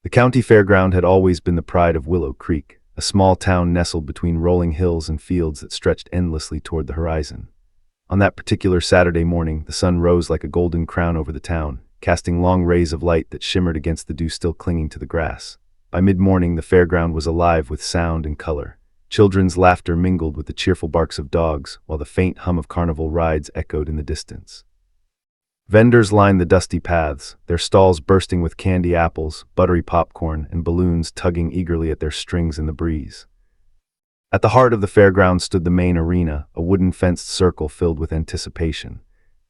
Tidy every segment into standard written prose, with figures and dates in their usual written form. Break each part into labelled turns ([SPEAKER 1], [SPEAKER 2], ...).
[SPEAKER 1] The county fairground had always been the pride of Willow Creek, a small town nestled between rolling hills and fields that stretched endlessly toward the horizon. On that particular Saturday morning, the sun rose like a golden crown over the town, casting long rays of light that shimmered against the dew still clinging to the grass. By mid-morning, the fairground was alive with sound and color. Children's laughter mingled with the cheerful barks of dogs, while the faint hum of carnival rides echoed in the distance. Vendors lined the dusty paths, their stalls bursting with candy apples, buttery popcorn, and balloons tugging eagerly at their strings in the breeze. At the heart of the fairground stood the main arena, a wooden fenced circle filled with anticipation.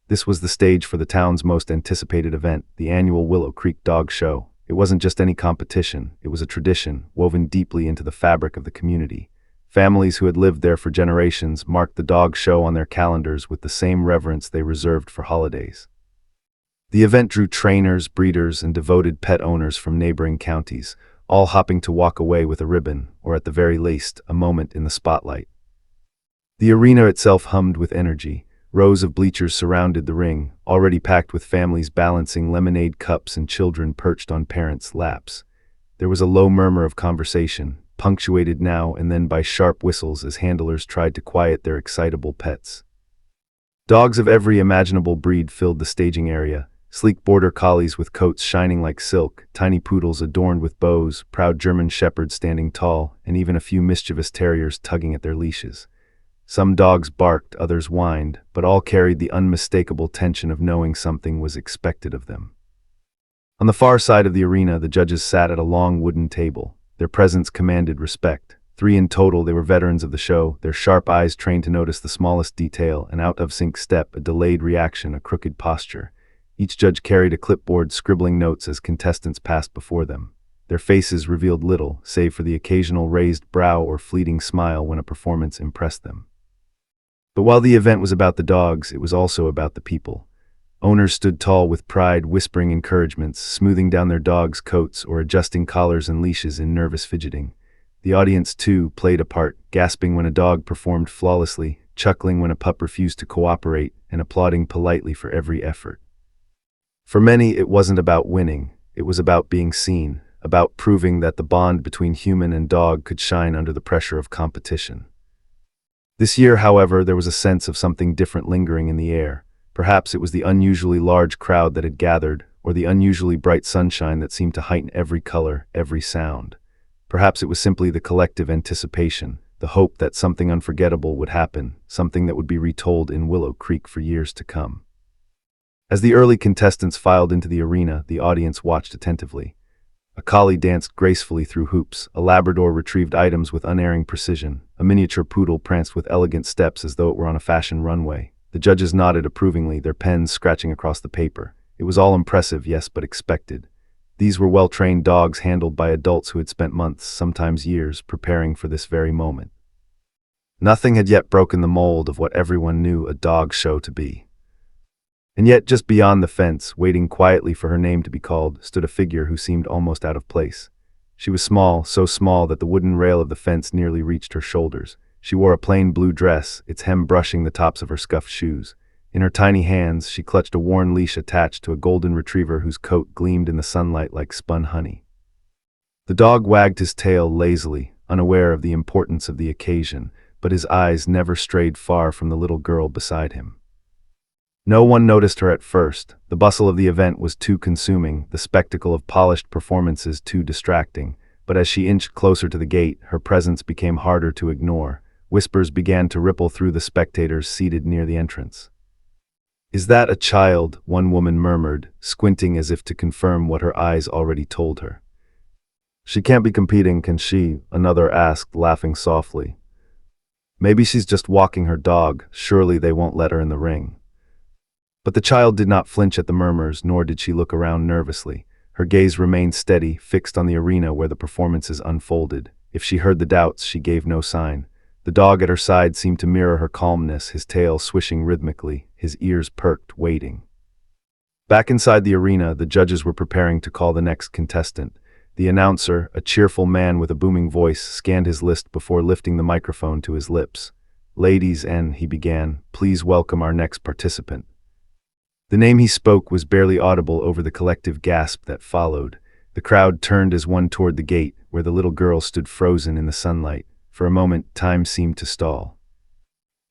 [SPEAKER 1] This was the stage for the town's most anticipated event, the annual Willow Creek Dog Show. It wasn't just any competition, it was a tradition, woven deeply into the fabric of the community. Families who had lived there for generations marked the dog show on their calendars with the same reverence they reserved for holidays. The event drew trainers, breeders, and devoted pet owners from neighboring counties, all hopping to walk away with a ribbon, or at the very least, a moment in the spotlight. The arena itself hummed with energy. Rows of bleachers surrounded the ring, already packed with families balancing lemonade cups and children perched on parents' laps. There was a low murmur of conversation, punctuated now and then by sharp whistles as handlers tried to quiet their excitable pets. Dogs of every imaginable breed filled the staging area, sleek border collies with coats shining like silk, tiny poodles adorned with bows, proud German shepherds standing tall, and even a few mischievous terriers tugging at their leashes. Some dogs barked, others whined, but all carried the unmistakable tension of knowing something was expected of them. On the far side of the arena, the judges sat at a long wooden table. Their presence commanded respect. 3 in total, they were veterans of the show, their sharp eyes trained to notice the smallest detail, an out-of-sync step, a delayed reaction, a crooked posture. Each judge carried a clipboard scribbling notes as contestants passed before them. Their faces revealed little, save for the occasional raised brow or fleeting smile when a performance impressed them. But while the event was about the dogs, it was also about the people. Owners stood tall with pride, whispering encouragements, smoothing down their dogs' coats or adjusting collars and leashes in nervous fidgeting. The audience, too, played a part, gasping when a dog performed flawlessly, chuckling when a pup refused to cooperate, and applauding politely for every effort. For many, it wasn't about winning. It was about being seen, about proving that the bond between human and dog could shine under the pressure of competition. This year, however, there was a sense of something different lingering in the air. Perhaps it was the unusually large crowd that had gathered, or the unusually bright sunshine that seemed to heighten every color, every sound. Perhaps it was simply the collective anticipation, the hope that something unforgettable would happen, something that would be retold in Willow Creek for years to come. As the early contestants filed into the arena, the audience watched attentively. A collie danced gracefully through hoops, a Labrador retrieved items with unerring precision, a miniature poodle pranced with elegant steps as though it were on a fashion runway. The judges nodded approvingly, their pens scratching across the paper. It was all impressive, yes, but expected. These were well-trained dogs handled by adults who had spent months, sometimes years, preparing for this very moment. Nothing had yet broken the mold of what everyone knew a dog show to be. And yet, just beyond the fence, waiting quietly for her name to be called, stood a figure who seemed almost out of place. She was small, so small that the wooden rail of the fence nearly reached her shoulders. She wore a plain blue dress, its hem brushing the tops of her scuffed shoes. In her tiny hands, she clutched a worn leash attached to a golden retriever whose coat gleamed in the sunlight like spun honey. The dog wagged his tail lazily, unaware of the importance of the occasion, but his eyes never strayed far from the little girl beside him. No one noticed her at first. The bustle of the event was too consuming, the spectacle of polished performances too distracting. But as she inched closer to the gate, her presence became harder to ignore. Whispers began to ripple through the spectators seated near the entrance. "Is that a child?" one woman murmured, squinting as if to confirm what her eyes already told her. "She can't be competing, can she?" another asked, laughing softly. "Maybe she's just walking her dog. Surely they won't let her in the ring." But the child did not flinch at the murmurs, nor did she look around nervously. Her gaze remained steady, fixed on the arena where the performances unfolded. If she heard the doubts, she gave no sign. The dog at her side seemed to mirror her calmness, his tail swishing rhythmically, his ears perked, waiting. Back inside the arena, the judges were preparing to call the next contestant. The announcer, a cheerful man with a booming voice, scanned his list before lifting the microphone to his lips. "Ladies and," he began, "please welcome our next participant." The name he spoke was barely audible over the collective gasp that followed. The crowd turned as one toward the gate, where the little girl stood frozen in the sunlight. For a moment, time seemed to stall.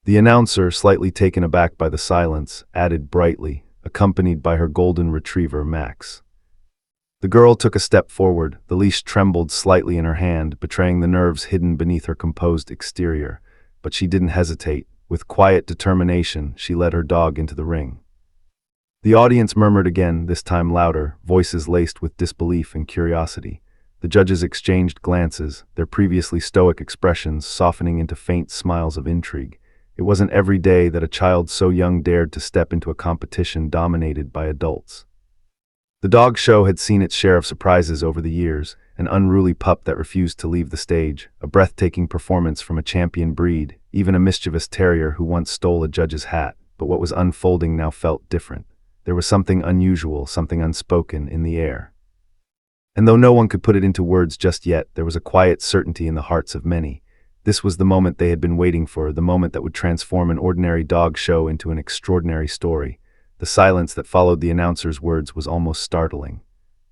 [SPEAKER 1] The announcer, slightly taken aback by the silence, added brightly, accompanied by her golden retriever, Max. The girl took a step forward. The leash trembled slightly in her hand, betraying the nerves hidden beneath her composed exterior. But she didn't hesitate. With quiet determination, she led her dog into the ring. The audience murmured again, this time louder, voices laced with disbelief and curiosity. The judges exchanged glances, their previously stoic expressions softening into faint smiles of intrigue. It wasn't every day that a child so young dared to step into a competition dominated by adults. The dog show had seen its share of surprises over the years, an unruly pup that refused to leave the stage, a breathtaking performance from a champion breed, even a mischievous terrier who once stole a judge's hat. But what was unfolding now felt different. There was something unusual, something unspoken in the air. And though no one could put it into words just yet, there was a quiet certainty in the hearts of many. This was the moment they had been waiting for, the moment that would transform an ordinary dog show into an extraordinary story. The silence that followed the announcer's words was almost startling.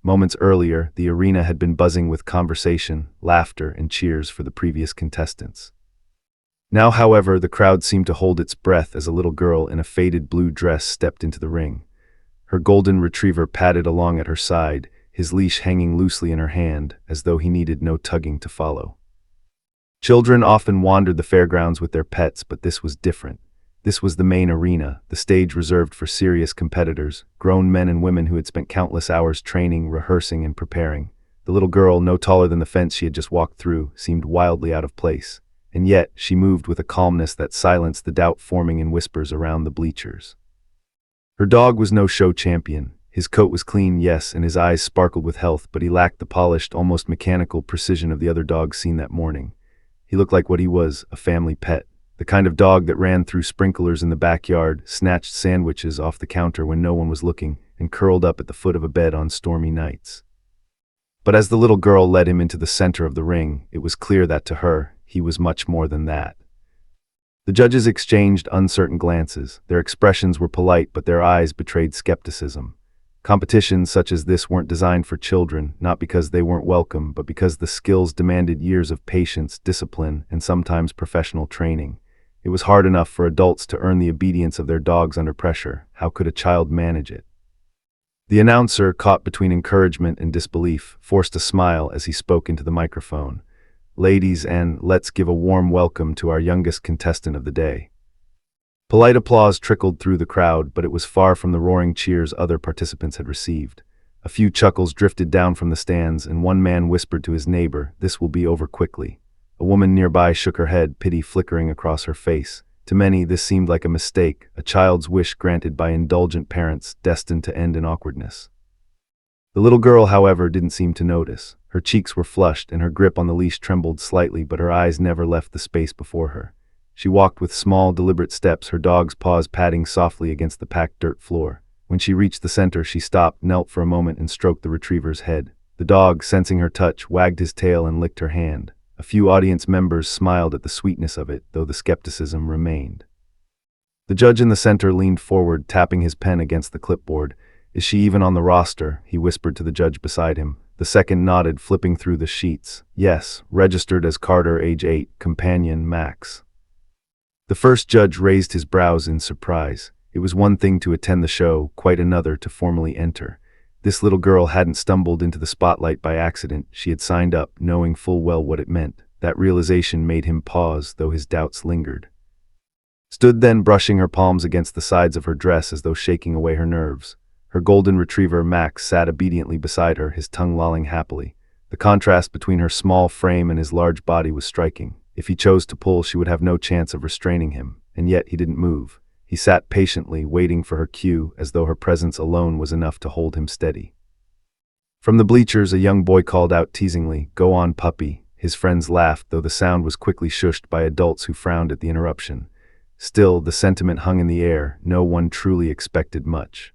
[SPEAKER 1] Moments earlier, the arena had been buzzing with conversation, laughter, and cheers for the previous contestants. Now, however, the crowd seemed to hold its breath as a little girl in a faded blue dress stepped into the ring. Her golden retriever padded along at her side, his leash hanging loosely in her hand, as though he needed no tugging to follow. Children often wandered the fairgrounds with their pets, but this was different. This was the main arena, the stage reserved for serious competitors, grown men and women who had spent countless hours training, rehearsing, and preparing. The little girl, no taller than the fence she had just walked through, seemed wildly out of place. And yet, she moved with a calmness that silenced the doubt forming in whispers around the bleachers. Her dog was no show champion. His coat was clean, yes, and his eyes sparkled with health, but he lacked the polished, almost mechanical precision of the other dogs seen that morning. He looked like what he was, a family pet. The kind of dog that ran through sprinklers in the backyard, snatched sandwiches off the counter when no one was looking, and curled up at the foot of a bed on stormy nights. But as the little girl led him into the center of the ring, it was clear that to her, he was much more than that. The judges exchanged uncertain glances. Their expressions were polite, but their eyes betrayed skepticism. Competitions such as this weren't designed for children, not because they weren't welcome, but because the skills demanded years of patience, discipline, and sometimes professional training. It was hard enough for adults to earn the obedience of their dogs under pressure. How could a child manage it? The announcer, caught between encouragement and disbelief, forced a smile as he spoke into the microphone. "Ladies, and let's give a warm welcome to our youngest contestant of the day." Polite applause trickled through the crowd, but it was far from the roaring cheers other participants had received. A few chuckles drifted down from the stands, and one man whispered to his neighbor, "This will be over quickly." A woman nearby shook her head, pity flickering across her face. To many, this seemed like a mistake, a child's wish granted by indulgent parents, destined to end in awkwardness. The little girl, however, didn't seem to notice. Her cheeks were flushed, and her grip on the leash trembled slightly, but her eyes never left the space before her. She walked with small, deliberate steps, her dog's paws padding softly against the packed dirt floor. When she reached the center, she stopped, knelt for a moment, and stroked the retriever's head. The dog, sensing her touch, wagged his tail and licked her hand. A few audience members smiled at the sweetness of it, though the skepticism remained. The judge in the center leaned forward, tapping his pen against the clipboard. "Is she even on the roster?" he whispered to the judge beside him. The second nodded, flipping through the sheets. "Yes, registered as Carter, age 8, companion, Max." The first judge raised his brows in surprise. It was one thing to attend the show, quite another to formally enter. This little girl hadn't stumbled into the spotlight by accident. She had signed up, knowing full well what it meant. That realization made him pause, though his doubts lingered. Stood then, brushing her palms against the sides of her dress as though shaking away her nerves. Her golden retriever, Max, sat obediently beside her, his tongue lolling happily. The contrast between her small frame and his large body was striking. If he chose to pull, she would have no chance of restraining him, and yet he didn't move. He sat patiently, waiting for her cue, as though her presence alone was enough to hold him steady. From the bleachers, a young boy called out teasingly, "Go on, puppy." His friends laughed, though the sound was quickly shushed by adults who frowned at the interruption. Still, the sentiment hung in the air. No one truly expected much.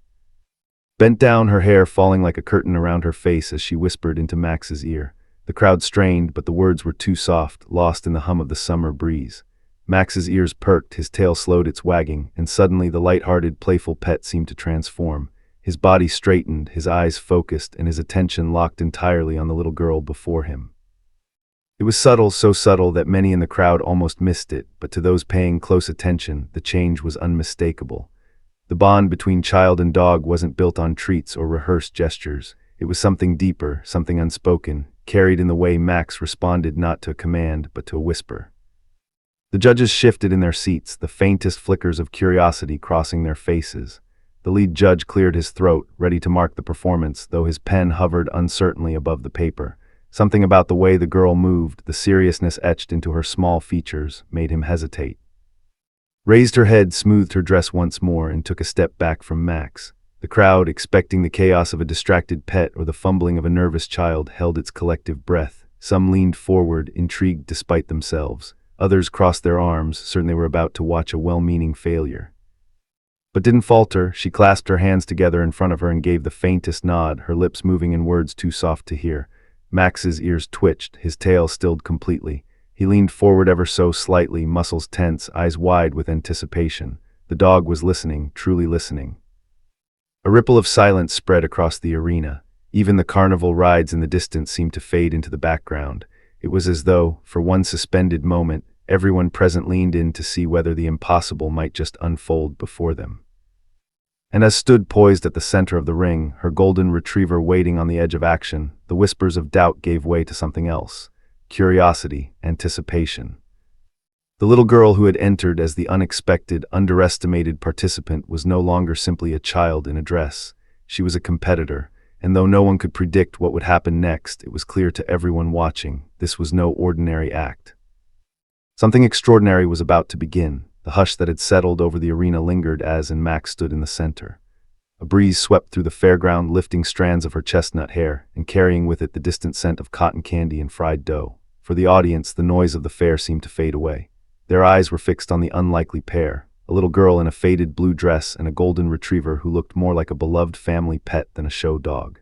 [SPEAKER 1] Bent down, her hair falling like a curtain around her face as she whispered into Max's ear. The crowd strained, but the words were too soft, lost in the hum of the summer breeze. Max's ears perked, his tail slowed its wagging, and suddenly the light-hearted, playful pet seemed to transform. His body straightened, his eyes focused, and his attention locked entirely on the little girl before him. It was subtle, so subtle that many in the crowd almost missed it, but to those paying close attention, the change was unmistakable. The bond between child and dog wasn't built on treats or rehearsed gestures. It was something deeper, something unspoken, carried in the way Max responded not to a command, but to a whisper. The judges shifted in their seats, the faintest flickers of curiosity crossing their faces. The lead judge cleared his throat, ready to mark the performance, though his pen hovered uncertainly above the paper. Something about the way the girl moved, the seriousness etched into her small features, made him hesitate. Raised her head, smoothed her dress once more, and took a step back from Max. The crowd, expecting the chaos of a distracted pet or the fumbling of a nervous child, held its collective breath. Some leaned forward, intrigued despite themselves. Others crossed their arms, certain they were about to watch a well-meaning failure. But didn't falter. She clasped her hands together in front of her and gave the faintest nod, her lips moving in words too soft to hear. Max's ears twitched, his tail stilled completely. He leaned forward ever so slightly, muscles tense, eyes wide with anticipation. The dog was listening, truly listening. A ripple of silence spread across the arena. Even the carnival rides in the distance seemed to fade into the background. It was as though, for one suspended moment, everyone present leaned in to see whether the impossible might just unfold before them. And as stood poised at the center of the ring, her golden retriever waiting on the edge of action, the whispers of doubt gave way to something else. Curiosity, anticipation. The little girl who had entered as the unexpected, underestimated participant was no longer simply a child in a dress. She was a competitor, and though no one could predict what would happen next, it was clear to everyone watching, this was no ordinary act. Something extraordinary was about to begin. The hush that had settled over the arena lingered as Max stood in the center. A breeze swept through the fairground, lifting strands of her chestnut hair, and carrying with it the distant scent of cotton candy and fried dough. For the audience, the noise of the fair seemed to fade away. Their eyes were fixed on the unlikely pair, a little girl in a faded blue dress and a golden retriever who looked more like a beloved family pet than a show dog.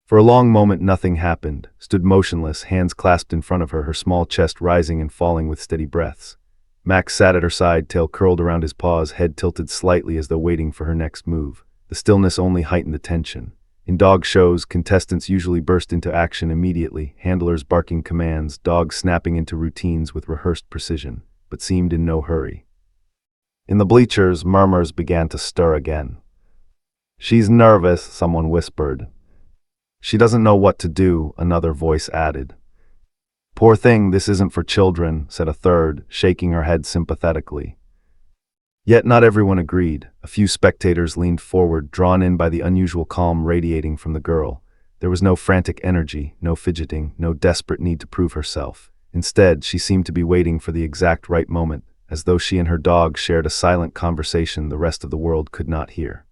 [SPEAKER 1] For a long moment nothing happened, stood motionless, hands clasped in front of her, her small chest rising and falling with steady breaths. Max sat at her side, tail curled around his paws, head tilted slightly as though waiting for her next move. The stillness only heightened the tension. In dog shows, contestants usually burst into action immediately, handlers barking commands, dogs snapping into routines with rehearsed precision, but seemed in no hurry. In the bleachers, murmurs began to stir again. "She's nervous," someone whispered. "She doesn't know what to do," another voice added. "Poor thing, this isn't for children," said a third, shaking her head sympathetically. Yet not everyone agreed. A few spectators leaned forward, drawn in by the unusual calm radiating from the girl. There was no frantic energy, no fidgeting, no desperate need to prove herself. Instead, she seemed to be waiting for the exact right moment, as though she and her dog shared a silent conversation the rest of the world could not hear.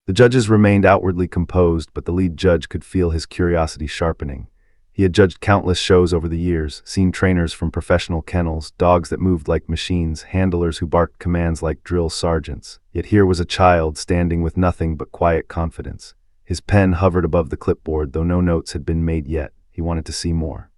[SPEAKER 1] The judges remained outwardly composed, but the lead judge could feel his curiosity sharpening. He had judged countless shows over the years, seen trainers from professional kennels, dogs that moved like machines, handlers who barked commands like drill sergeants. Yet here was a child standing with nothing but quiet confidence. His pen hovered above the clipboard, though no notes had been made yet. He wanted to see more.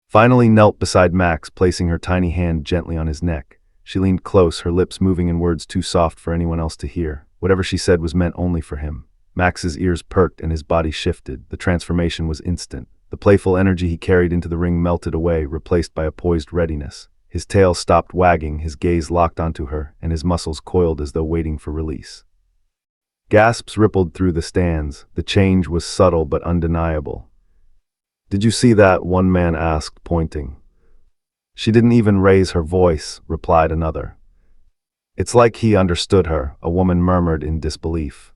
[SPEAKER 1] Finally knelt beside Max, placing her tiny hand gently on his neck. She leaned close, her lips moving in words too soft for anyone else to hear. Whatever she said was meant only for him. Max's ears perked and his body shifted. The transformation was instant. The playful energy he carried into the ring melted away, replaced by a poised readiness. His tail stopped wagging, his gaze locked onto her, and his muscles coiled as though waiting for release. Gasps rippled through the stands. The change was subtle but undeniable. "Did you see that?" one man asked, pointing. "She didn't even raise her voice," replied another. "It's like he understood her," a woman murmured in disbelief.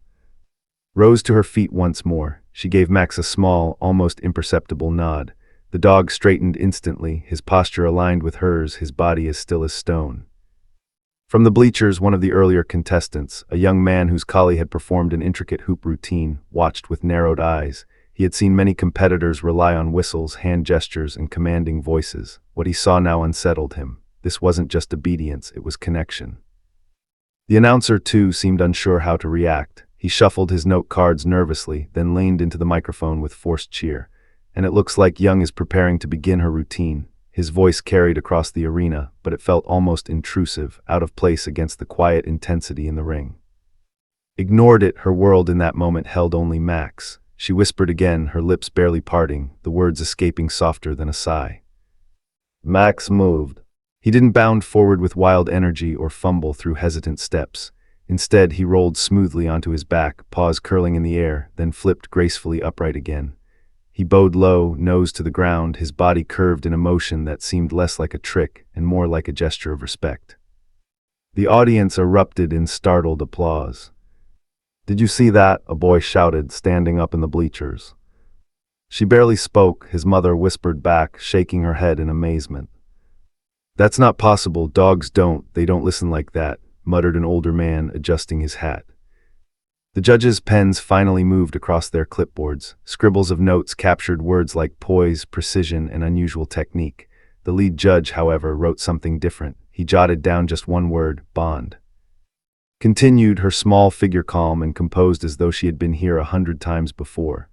[SPEAKER 1] Rose to her feet once more. She gave Max a small, almost imperceptible nod. The dog straightened instantly, his posture aligned with hers, his body as still as stone. From the bleachers, one of the earlier contestants, a young man whose collie had performed an intricate hoop routine, watched with narrowed eyes. He had seen many competitors rely on whistles, hand gestures, and commanding voices. What he saw now unsettled him. This wasn't just obedience, it was connection. The announcer, too, seemed unsure how to react. He shuffled his note cards nervously, then leaned into the microphone with forced cheer. "And it looks like Young is preparing to begin her routine." His voice carried across the arena, but it felt almost intrusive, out of place against the quiet intensity in the ring. Ignored it, her world in that moment held only Max. She whispered again, her lips barely parting, the words escaping softer than a sigh. Max moved. He didn't bound forward with wild energy or fumble through hesitant steps. Instead, he rolled smoothly onto his back, paws curling in the air, then flipped gracefully upright again. He bowed low, nose to the ground, his body curved in a motion that seemed less like a trick and more like a gesture of respect. The audience erupted in startled applause. "Did you see that?" a boy shouted, standing up in the bleachers. She barely spoke, his mother whispered back, shaking her head in amazement. "That's not possible, dogs they don't listen like that," muttered an older man, adjusting his hat. The judges' pens finally moved across their clipboards. Scribbles of notes captured words like poise, precision, and unusual technique. The lead judge, however, wrote something different. He jotted down just one word: bond. Continued, her small figure calm and composed as though she had been here 100 times before.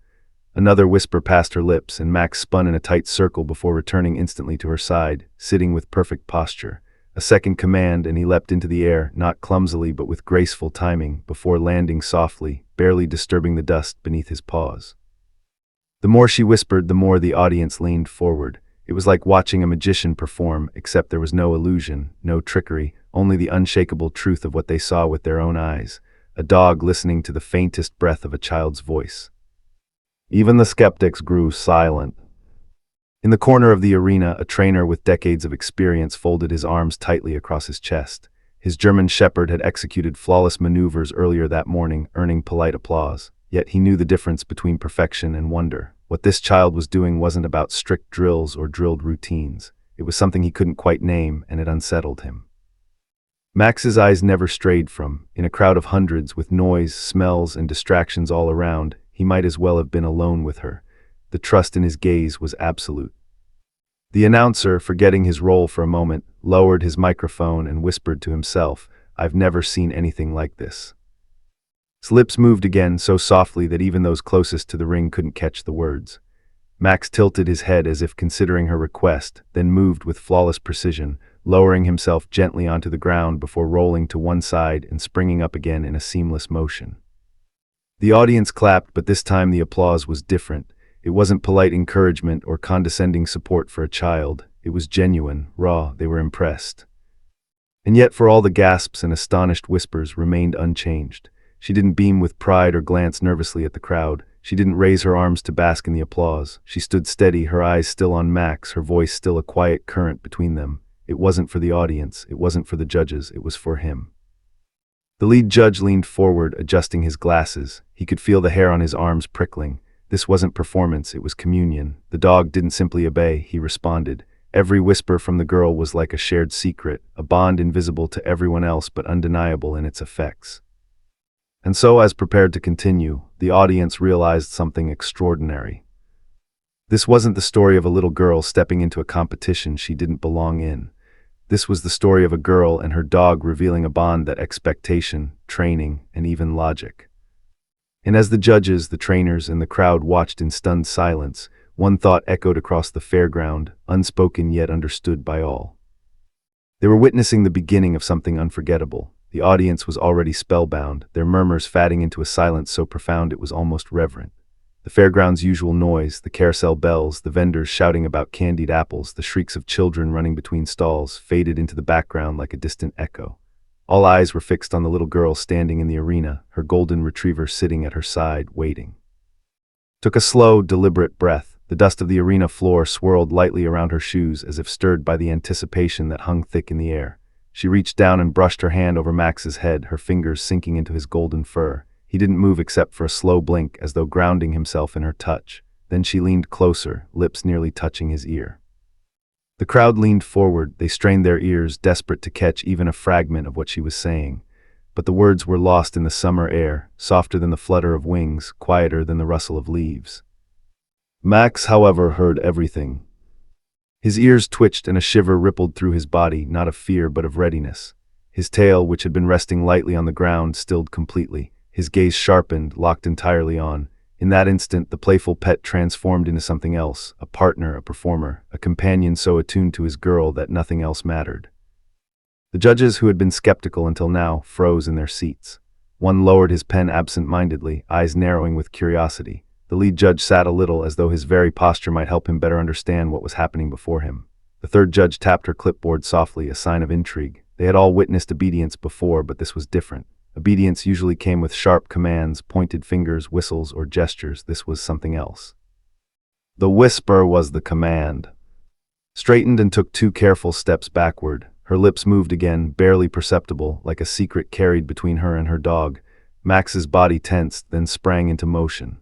[SPEAKER 1] Another whisper passed her lips, and Max spun in a tight circle before returning instantly to her side, sitting with perfect posture. A second command, and he leapt into the air, not clumsily but with graceful timing, before landing softly, barely disturbing the dust beneath his paws. The more she whispered, the more the audience leaned forward. It was like watching a magician perform, except there was no illusion, no trickery, only the unshakable truth of what they saw with their own eyes. A dog listening to the faintest breath of a child's voice. Even the skeptics grew silent. In the corner of the arena, a trainer with decades of experience folded his arms tightly across his chest. His German shepherd had executed flawless maneuvers earlier that morning, earning polite applause. Yet he knew the difference between perfection and wonder. What this child was doing wasn't about strict drills or drilled routines. It was something he couldn't quite name, and it unsettled him. Max's eyes never strayed from. In a crowd of hundreds, with noise, smells, and distractions all around, he might as well have been alone with her. The trust in his gaze was absolute. The announcer, forgetting his role for a moment, lowered his microphone and whispered to himself, "I've never seen anything like this." His lips moved again, so softly that even those closest to the ring couldn't catch the words. Max tilted his head as if considering her request, then moved with flawless precision, lowering himself gently onto the ground before rolling to one side and springing up again in a seamless motion. The audience clapped, but this time the applause was different. It wasn't polite encouragement or condescending support for a child. It was genuine, raw. They were impressed. And yet, for all the gasps and astonished whispers, remained unchanged. She didn't beam with pride or glance nervously at the crowd. She didn't raise her arms to bask in the applause. She stood steady, her eyes still on Max, her voice still a quiet current between them. It wasn't for the audience, it wasn't for the judges, it was for him. The lead judge leaned forward, adjusting his glasses. He could feel the hair on his arms prickling. This wasn't performance, it was communion. The dog didn't simply obey, he responded. Every whisper from the girl was like a shared secret, a bond invisible to everyone else but undeniable in its effects. And so, as prepared to continue, the audience realized something extraordinary. This wasn't the story of a little girl stepping into a competition she didn't belong in. This was the story of a girl and her dog revealing a bond that expectation, training, and even logic. And as the judges, the trainers, and the crowd watched in stunned silence, one thought echoed across the fairground, unspoken yet understood by all. They were witnessing the beginning of something unforgettable. The audience was already spellbound, their murmurs fatting into a silence so profound it was almost reverent. The fairground's usual noise, the carousel bells, the vendors shouting about candied apples, the shrieks of children running between stalls, faded into the background like a distant echo. All eyes were fixed on the little girl standing in the arena, her golden retriever sitting at her side, waiting. Took a slow, deliberate breath. The dust of the arena floor swirled lightly around her shoes as if stirred by the anticipation that hung thick in the air. She reached down and brushed her hand over Max's head, her fingers sinking into his golden fur. He didn't move except for a slow blink, as though grounding himself in her touch. Then she leaned closer, lips nearly touching his ear. The crowd leaned forward, they strained their ears, desperate to catch even a fragment of what she was saying. But the words were lost in the summer air, softer than the flutter of wings, quieter than the rustle of leaves. Max, however, heard everything. His ears twitched and a shiver rippled through his body, not of fear but of readiness. His tail, which had been resting lightly on the ground, stilled completely. His gaze sharpened, locked entirely on. In that instant, the playful pet transformed into something else, a partner, a performer, a companion so attuned to his girl that nothing else mattered. The judges, who had been skeptical until now, froze in their seats. One lowered his pen absent-mindedly, eyes narrowing with curiosity. The lead judge sat a little, as though his very posture might help him better understand what was happening before him. The third judge tapped her clipboard softly, a sign of intrigue. They had all witnessed obedience before, but this was different. Obedience usually came with sharp commands, pointed fingers, whistles, or gestures. This was something else. The whisper was the command. Straightened and took 2 careful steps backward. Her lips moved again, barely perceptible, like a secret carried between her and her dog. Max's body tensed, then sprang into motion.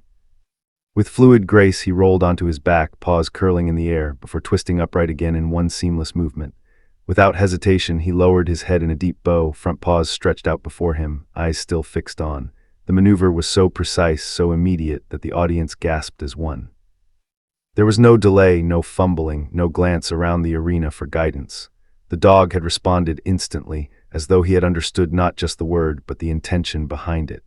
[SPEAKER 1] With fluid grace, he rolled onto his back, paws curling in the air, before twisting upright again in one seamless movement. Without hesitation, he lowered his head in a deep bow, front paws stretched out before him, eyes still fixed on. The maneuver was so precise, so immediate, that the audience gasped as one. There was no delay, no fumbling, no glance around the arena for guidance. The dog had responded instantly, as though he had understood not just the word, but the intention behind it.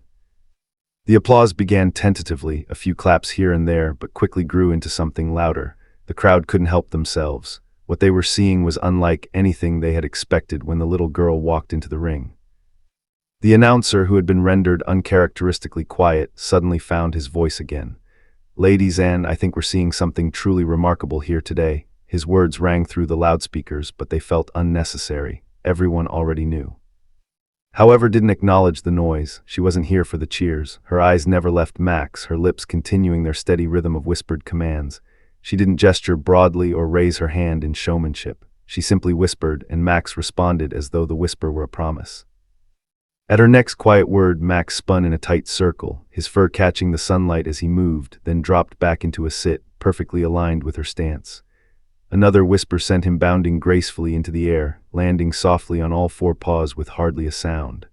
[SPEAKER 1] The applause began tentatively, a few claps here and there, but quickly grew into something louder. The crowd couldn't help themselves. What they were seeing was unlike anything they had expected when the little girl walked into the ring. The announcer, who had been rendered uncharacteristically quiet, suddenly found his voice again. "Ladies and I think we're seeing something truly remarkable here today." His words rang through the loudspeakers, but they felt unnecessary. Everyone already knew. However, didn't acknowledge the noise. She wasn't here for the cheers. Her eyes never left Max, her lips continuing their steady rhythm of whispered commands. She didn't gesture broadly or raise her hand in showmanship. She simply whispered, and Max responded as though the whisper were a promise. At her next quiet word, Max spun in a tight circle, his fur catching the sunlight as he moved, then dropped back into a sit, perfectly aligned with her stance. Another whisper sent him bounding gracefully into the air, landing softly on all 4 paws with hardly a sound.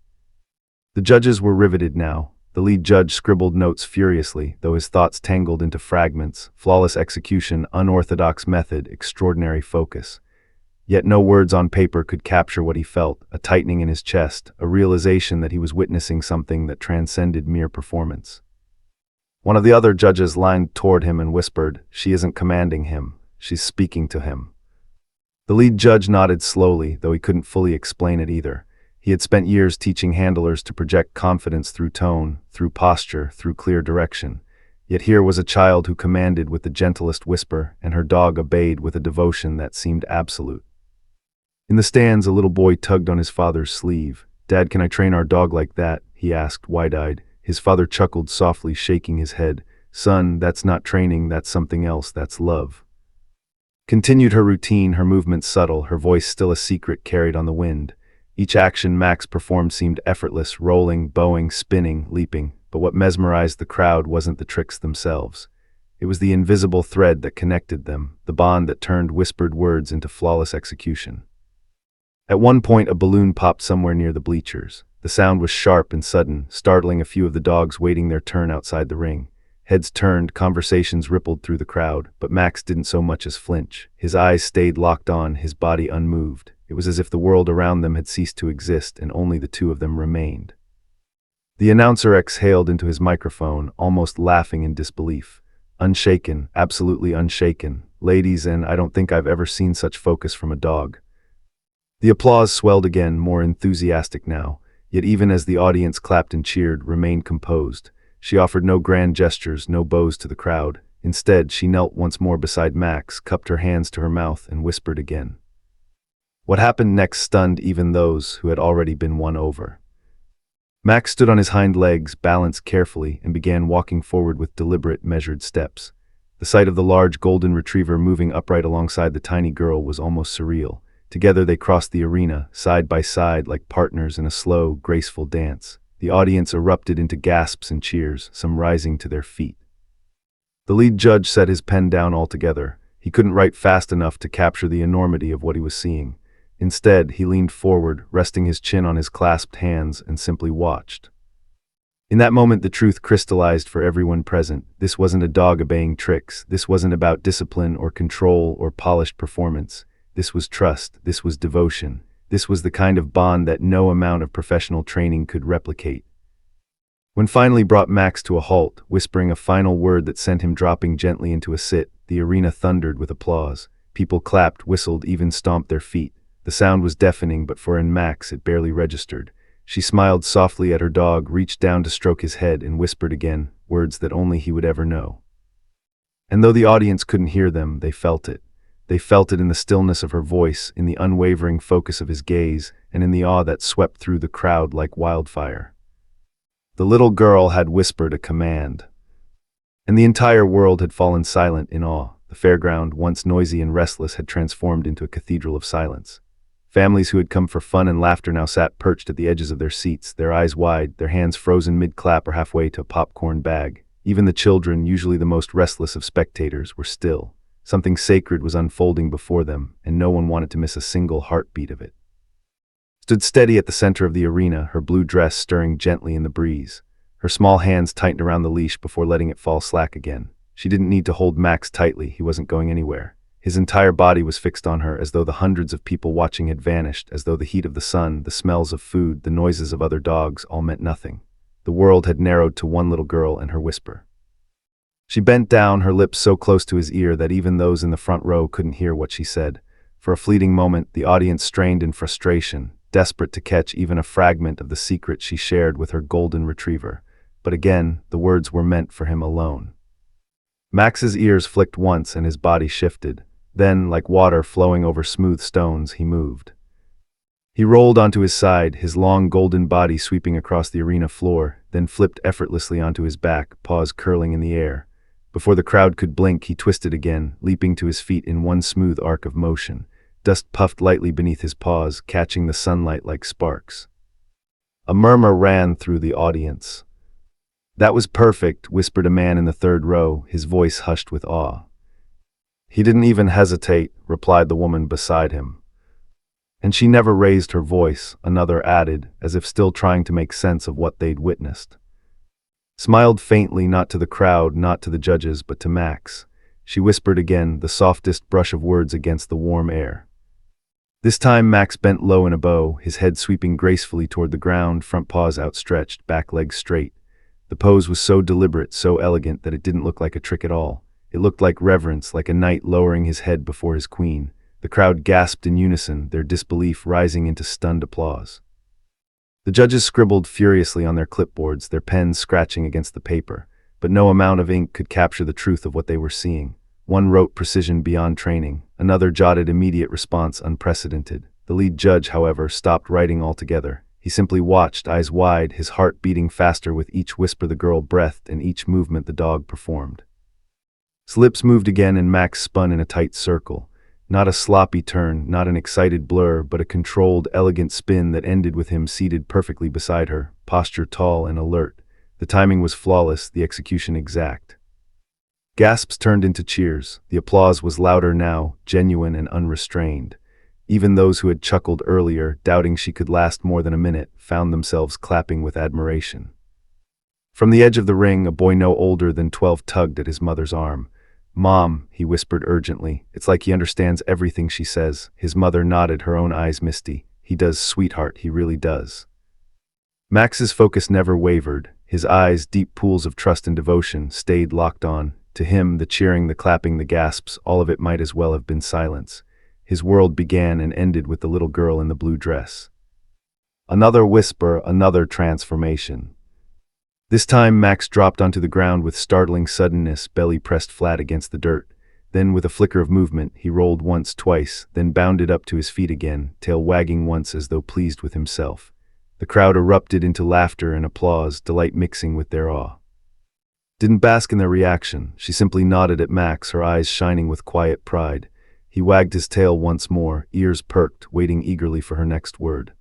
[SPEAKER 1] The judges were riveted now. The lead judge scribbled notes furiously, though his thoughts tangled into fragments. Flawless execution, unorthodox method, extraordinary focus. Yet no words on paper could capture what he felt, a tightening in his chest, a realization that he was witnessing something that transcended mere performance. One of the other judges leaned toward him and whispered, "She isn't commanding him. She's speaking to him." The lead judge nodded slowly, though he couldn't fully explain it either. He had spent years teaching handlers to project confidence through tone, through posture, through clear direction. Yet here was a child who commanded with the gentlest whisper, and her dog obeyed with a devotion that seemed absolute. In the stands, a little boy tugged on his father's sleeve. "Dad, can I train our dog like that?" he asked, wide-eyed. His father chuckled softly, shaking his head. "Son, that's not training, that's something else, that's love." Continued her routine, her movements subtle, her voice still a secret carried on the wind. Each action Max performed seemed effortless, rolling, bowing, spinning, leaping. But what mesmerized the crowd wasn't the tricks themselves. It was the invisible thread that connected them, the bond that turned whispered words into flawless execution. At one point, a balloon popped somewhere near the bleachers. The sound was sharp and sudden, startling a few of the dogs waiting their turn outside the ring. Heads turned, conversations rippled through the crowd, but Max didn't so much as flinch. His eyes stayed locked on, his body unmoved. It was as if the world around them had ceased to exist, and only the 2 of them remained. The announcer exhaled into his microphone, almost laughing in disbelief. "Unshaken, absolutely unshaken. Ladies, and I don't think I've ever seen such focus from a dog." The applause swelled again, more enthusiastic now, yet even as the audience clapped and cheered, remained composed. She offered no grand gestures, no bows to the crowd. Instead, she knelt once more beside Max, cupped her hands to her mouth, and whispered again. What happened next stunned even those who had already been won over. Max stood on his hind legs, balanced carefully, and began walking forward with deliberate, measured steps. The sight of the large golden retriever moving upright alongside the tiny girl was almost surreal. Together they crossed the arena, side by side like partners in a slow, graceful dance. The audience erupted into gasps and cheers, some rising to their feet. The lead judge set his pen down altogether. He couldn't write fast enough to capture the enormity of what he was seeing. Instead, he leaned forward, resting his chin on his clasped hands, and simply watched. In that moment, the truth crystallized for everyone present. This wasn't a dog obeying tricks. This wasn't about discipline or control or polished performance. This was trust, this was devotion, this was the kind of bond that no amount of professional training could replicate. When finally brought Max to a halt, whispering a final word that sent him dropping gently into a sit, the arena thundered with applause. People clapped, whistled, even stomped their feet. The sound was deafening, but for Max it barely registered. She smiled softly at her dog, reached down to stroke his head, and whispered again, words that only he would ever know. And though the audience couldn't hear them, they felt it. They felt it in the stillness of her voice, in the unwavering focus of his gaze, and in the awe that swept through the crowd like wildfire. The little girl had whispered a command, and the entire world had fallen silent in awe. The fairground, once noisy and restless, had transformed into a cathedral of silence. Families who had come for fun and laughter now sat perched at the edges of their seats, their eyes wide, their hands frozen mid-clap or halfway to a popcorn bag. Even the children, usually the most restless of spectators, were still. Something sacred was unfolding before them, and no one wanted to miss a single heartbeat of it. Stood steady at the center of the arena, her blue dress stirring gently in the breeze. Her small hands tightened around the leash before letting it fall slack again. She didn't need to hold Max tightly, he wasn't going anywhere. His entire body was fixed on her, as though the hundreds of people watching had vanished, as though the heat of the sun, the smells of food, the noises of other dogs all meant nothing. The world had narrowed to one little girl and her whisper. She bent down, her lips so close to his ear that even those in the front row couldn't hear what she said. For a fleeting moment, the audience strained in frustration, desperate to catch even a fragment of the secret she shared with her golden retriever. But again, the words were meant for him alone. Max's ears flicked once and his body shifted. Then, like water flowing over smooth stones, he moved. He rolled onto his side, his long golden body sweeping across the arena floor, then flipped effortlessly onto his back, paws curling in the air. Before the crowd could blink, he twisted again, leaping to his feet in one smooth arc of motion. Dust puffed lightly beneath his paws, catching the sunlight like sparks. A murmur ran through the audience. "That was perfect," whispered a man in the third row, his voice hushed with awe. "He didn't even hesitate," replied the woman beside him. "And she never raised her voice," another added, as if still trying to make sense of what they'd witnessed. Smiled faintly, not to the crowd, not to the judges, but to Max. She whispered again, the softest brush of words against the warm air. This time Max bent low in a bow, his head sweeping gracefully toward the ground, front paws outstretched, back legs straight. The pose was so deliberate, so elegant, that it didn't look like a trick at all. It looked like reverence, like a knight lowering his head before his queen. The crowd gasped in unison, their disbelief rising into stunned applause. The judges scribbled furiously on their clipboards, their pens scratching against the paper, but no amount of ink could capture the truth of what they were seeing. One wrote precision beyond training, another jotted immediate response unprecedented. The lead judge, however, stopped writing altogether. He simply watched, eyes wide, his heart beating faster with each whisper the girl breathed and each movement the dog performed. His lips moved again and Max spun in a tight circle. Not a sloppy turn, not an excited blur, but a controlled, elegant spin that ended with him seated perfectly beside her, posture tall and alert. The timing was flawless, the execution exact. Gasps turned into cheers. The applause was louder now, genuine and unrestrained. Even those who had chuckled earlier, doubting she could last more than a minute, found themselves clapping with admiration. From the edge of the ring, a boy no older than 12 tugged at his mother's arm. "Mom," he whispered urgently. "It's like he understands everything she says." His mother nodded, her own eyes misty. "He does, sweetheart, he really does." Max's focus never wavered. His eyes, deep pools of trust and devotion, stayed locked on. To him, the cheering, the clapping, the gasps, all of it might as well have been silence. His world began and ended with the little girl in the blue dress. Another whisper, another transformation. This time Max dropped onto the ground with startling suddenness, belly pressed flat against the dirt. Then, with a flicker of movement, he rolled once, twice, then bounded up to his feet again, tail wagging once as though pleased with himself. The crowd erupted into laughter and applause, delight mixing with their awe. Didn't bask in their reaction. She simply nodded at Max, her eyes shining with quiet pride. He wagged his tail once more, ears perked, waiting eagerly for her next word.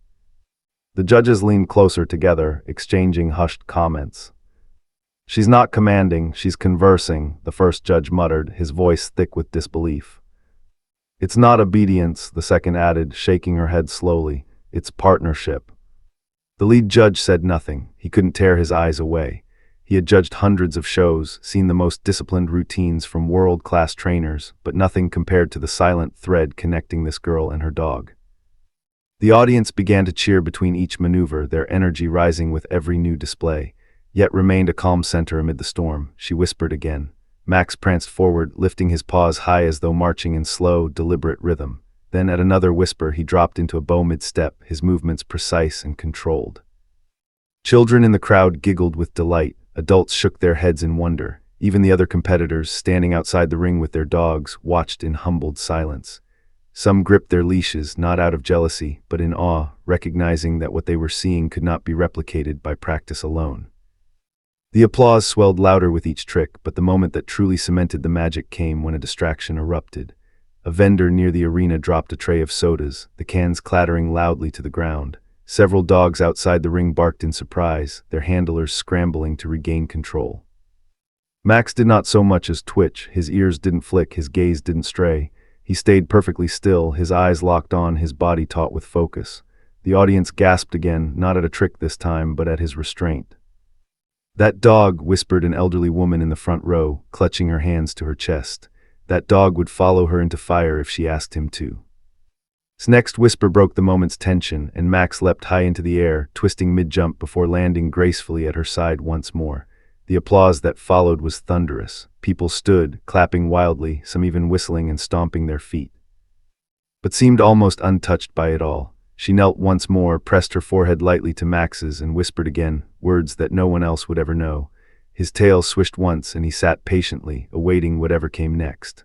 [SPEAKER 1] The judges leaned closer together, exchanging hushed comments. "She's not commanding, she's conversing," the first judge muttered, his voice thick with disbelief. "It's not obedience," the second added, shaking her head slowly. "It's partnership." The lead judge said nothing. He couldn't tear his eyes away. He had judged hundreds of shows, seen the most disciplined routines from world-class trainers, but nothing compared to the silent thread connecting this girl and her dog. The audience began to cheer between each maneuver, their energy rising with every new display, yet remained a calm center amid the storm. She whispered again. Max pranced forward, lifting his paws high as though marching in slow, deliberate rhythm. Then at another whisper he dropped into a bow mid-step, his movements precise and controlled. Children in the crowd giggled with delight, adults shook their heads in wonder. Even the other competitors, standing outside the ring with their dogs, watched in humbled silence. Some gripped their leashes, not out of jealousy, but in awe, recognizing that what they were seeing could not be replicated by practice alone. The applause swelled louder with each trick, but the moment that truly cemented the magic came when a distraction erupted. A vendor near the arena dropped a tray of sodas, the cans clattering loudly to the ground. Several dogs outside the ring barked in surprise, their handlers scrambling to regain control. Max did not so much as twitch, his ears didn't flick, his gaze didn't stray. He stayed perfectly still, his eyes locked on, his body taut with focus. The audience gasped again, not at a trick this time, but at his restraint. "That dog," whispered an elderly woman in the front row, clutching her hands to her chest. "That dog would follow her into fire if she asked him to." His next whisper broke the moment's tension, and Max leapt high into the air, twisting mid-jump before landing gracefully at her side once more. The applause that followed was thunderous. People stood, clapping wildly, some even whistling and stomping their feet, but seemed almost untouched by it all. She knelt once more, pressed her forehead lightly to Max's, and whispered again, words that no one else would ever know. His tail swished once, and he sat patiently, awaiting whatever came next.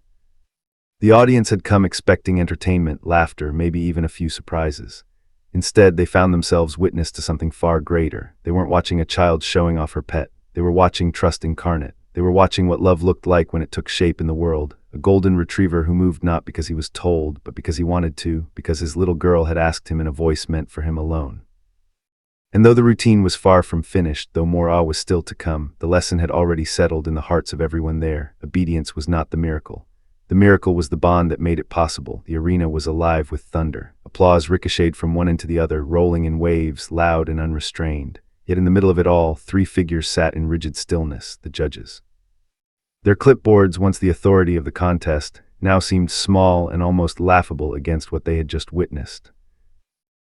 [SPEAKER 1] The audience had come expecting entertainment, laughter, maybe even a few surprises. Instead, they found themselves witness to something far greater. They weren't watching a child showing off her pet. They were watching trust incarnate. They were watching what love looked like when it took shape in the world. A golden retriever who moved not because he was told, but because he wanted to, because his little girl had asked him in a voice meant for him alone. And though the routine was far from finished, though more awe was still to come, the lesson had already settled in the hearts of everyone there. Obedience was not the miracle. The miracle was the bond that made it possible. The arena was alive with thunder. Applause ricocheted from one end to the other, rolling in waves, loud and unrestrained. Yet in the middle of it all, three figures sat in rigid stillness, the judges. Their clipboards, once the authority of the contest, now seemed small and almost laughable against what they had just witnessed.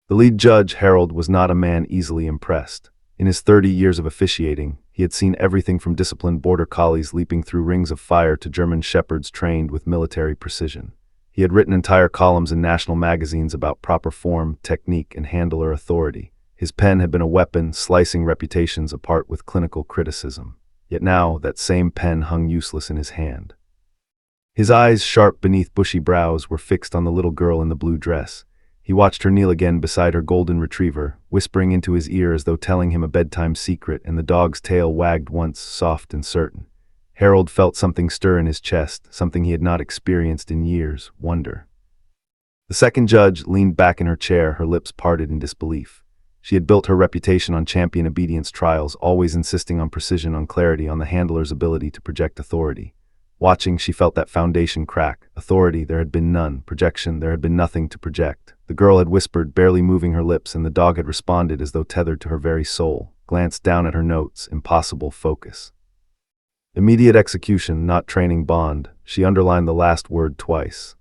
[SPEAKER 1] The lead judge, Harold, was not a man easily impressed. In his 30 years of officiating, he had seen everything from disciplined border collies leaping through rings of fire to German shepherds trained with military precision. He had written entire columns in national magazines about proper form, technique, and handler authority. His pen had been a weapon, slicing reputations apart with clinical criticism. Yet now, that same pen hung useless in his hand. His eyes, sharp beneath bushy brows, were fixed on the little girl in the blue dress. He watched her kneel again beside her golden retriever, whispering into his ear as though telling him a bedtime secret, and the dog's tail wagged once, soft and certain. Harold felt something stir in his chest, something he had not experienced in years, wonder. The second judge leaned back in her chair, her lips parted in disbelief. She had built her reputation on champion obedience trials, always insisting on precision, on clarity, on the handler's ability to project authority. Watching, she felt that foundation crack. Authority, there had been none. Projection, there had been nothing to project. The girl had whispered, barely moving her lips, and the dog had responded as though tethered to her very soul. Glanced down at her notes, impossible focus. Immediate execution, not training bond. She underlined the last word twice.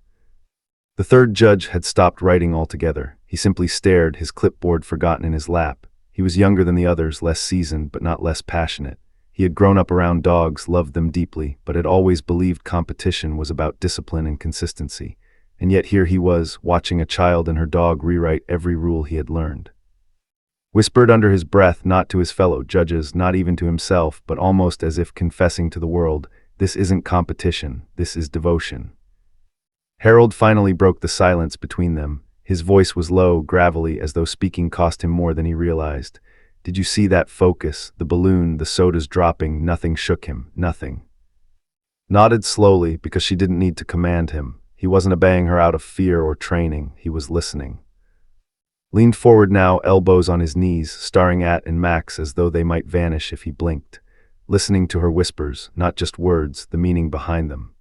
[SPEAKER 1] The third judge had stopped writing altogether. He simply stared, his clipboard forgotten in his lap. He was younger than the others, less seasoned, but not less passionate. He had grown up around dogs, loved them deeply, but had always believed competition was about discipline and consistency. And yet here he was, watching a child and her dog rewrite every rule he had learned. Whispered under his breath, not to his fellow judges, not even to himself, but almost as if confessing to the world, "This isn't competition, this is devotion." Harold finally broke the silence between them. His voice was low, gravelly, as though speaking cost him more than he realized. "Did you see that focus? The balloon, the sodas dropping, nothing shook him, nothing." Nodded slowly, because she didn't need to command him. He wasn't obeying her out of fear or training, he was listening. Leaned forward now, elbows on his knees, staring at and Max as though they might vanish if he blinked. Listening to her whispers, not just words, the meaning behind them.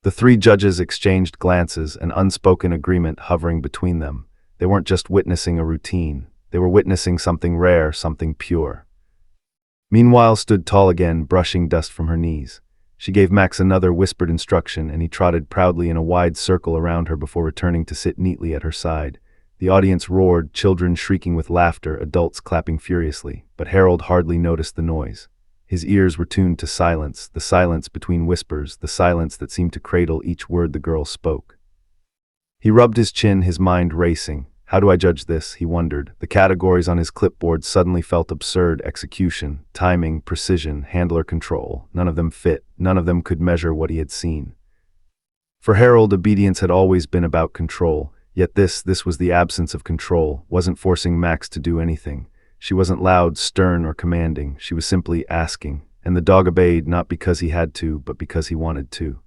[SPEAKER 1] The three judges exchanged glances, an unspoken agreement hovering between them. They weren't just witnessing a routine. They were witnessing something rare, something pure. Meanwhile stood tall again, brushing dust from her knees. She gave Max another whispered instruction, and he trotted proudly in a wide circle around her before returning to sit neatly at her side. The audience roared, children shrieking with laughter, adults clapping furiously, but Harold hardly noticed the noise. His ears were tuned to silence, the silence between whispers, the silence that seemed to cradle each word the girl spoke. He rubbed his chin, his mind racing. How do I judge this? He wondered. The categories on his clipboard suddenly felt absurd: execution, timing, precision, handler control. None of them fit. None of them could measure what he had seen. For Harold, obedience had always been about control, yet this was the absence of control, wasn't forcing Max to do anything. She wasn't loud, stern, or commanding. She was simply asking, and the dog obeyed not because he had to, but because he wanted to.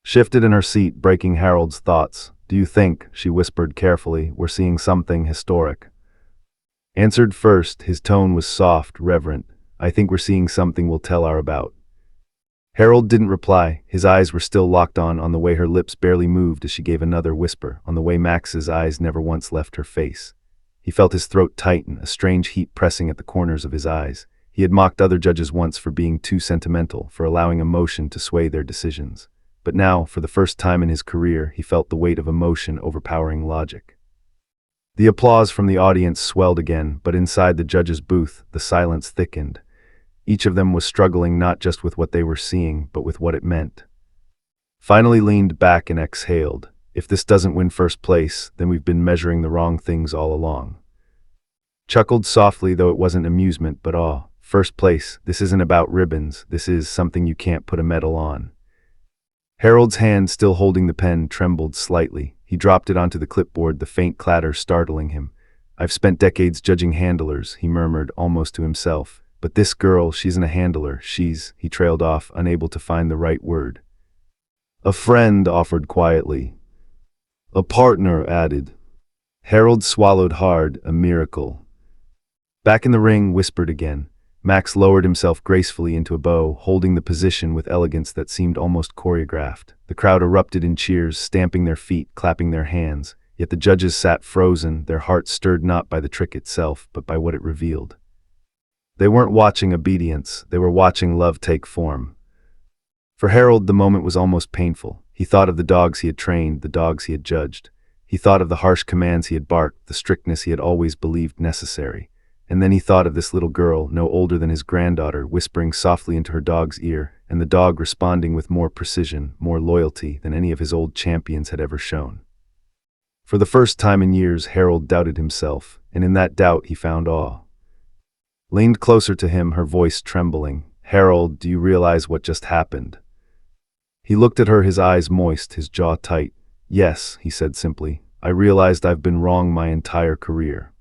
[SPEAKER 1] Shifted in her seat, breaking Harold's thoughts. Do you think, she whispered carefully, we're seeing something historic? Answered first, his tone was soft, reverent. I think we're seeing something we'll tell our about. Harold didn't reply. His eyes were still locked on the way her lips barely moved as she gave another whisper, on the way Max's eyes never once left her face. He felt his throat tighten, a strange heat pressing at the corners of his eyes. He had mocked other judges once for being too sentimental, for allowing emotion to sway their decisions. But now, for the first time in his career, he felt the weight of emotion overpowering logic. The applause from the audience swelled again, but inside the judge's booth, the silence thickened. Each of them was struggling not just with what they were seeing, but with what it meant. Finally leaned back and exhaled. If this doesn't win first place, then we've been measuring the wrong things all along. Chuckled softly, though it wasn't amusement but awe. First place, this isn't about ribbons, this is something you can't put a medal on. Harold's hand, still holding the pen, trembled slightly. He dropped it onto the clipboard, the faint clatter startling him. I've spent decades judging handlers, he murmured, almost to himself. But this girl, she's isn't a handler, he trailed off, unable to find the right word. A friend, offered quietly. A partner, added. Harold swallowed hard, a miracle. Back in the ring, whispered again. Max lowered himself gracefully into a bow, holding the position with elegance that seemed almost choreographed. The crowd erupted in cheers, stamping their feet, clapping their hands, yet the judges sat frozen, their hearts stirred not by the trick itself, but by what it revealed. They weren't watching obedience, they were watching love take form. For Harold, the moment was almost painful. He thought of the dogs he had trained, the dogs he had judged. He thought of the harsh commands he had barked, the strictness he had always believed necessary. And then he thought of this little girl, no older than his granddaughter, whispering softly into her dog's ear, and the dog responding with more precision, more loyalty than any of his old champions had ever shown. For the first time in years, Harold doubted himself, and in that doubt he found awe. Leaned closer to him, her voice trembling. Harold, do you realize what just happened? He looked at her, his eyes moist, his jaw tight. Yes, he said simply. I realized I've been wrong my entire career.